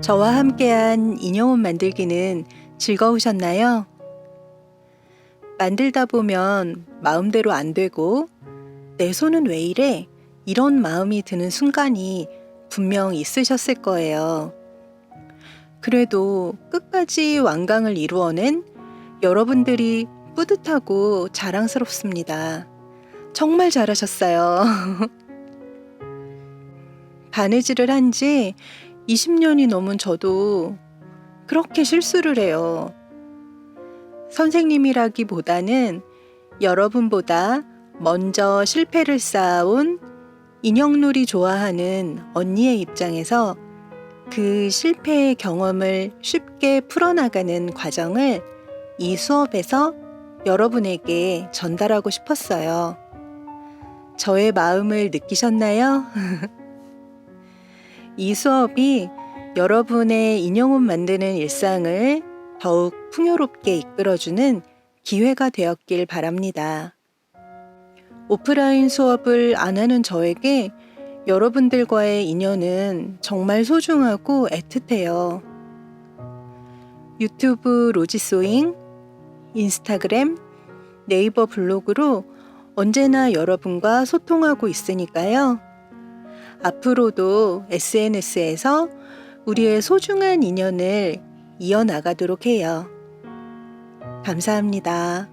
저와 함께한 인형옷 만들기는 즐거우셨나요? 만들다 보면 마음대로 안 되고 내 손은 왜 이래? 이런 마음이 드는 순간이 분명 있으셨을 거예요. 그래도 끝까지 완강을 이루어낸 여러분들이 뿌듯하고 자랑스럽습니다. 정말 잘하셨어요. 바느질을 한 지 20년이 넘은 저도 그렇게 실수를 해요. 선생님이라기보다는 여러분보다 먼저 실패를 쌓아온 인형놀이 좋아하는 언니의 입장에서 그 실패의 경험을 쉽게 풀어나가는 과정을 이 수업에서 여러분에게 전달하고 싶었어요. 저의 마음을 느끼셨나요? 이 수업이 여러분의 인형옷 만드는 일상을 더욱 풍요롭게 이끌어주는 기회가 되었길 바랍니다. 오프라인 수업을 안 하는 저에게 여러분들과의 인연은 정말 소중하고 애틋해요. 유튜브 로지소잉, 인스타그램, 네이버 블로그로 언제나 여러분과 소통하고 있으니까요. 앞으로도 SNS에서 우리의 소중한 인연을 이어나가도록 해요. 감사합니다.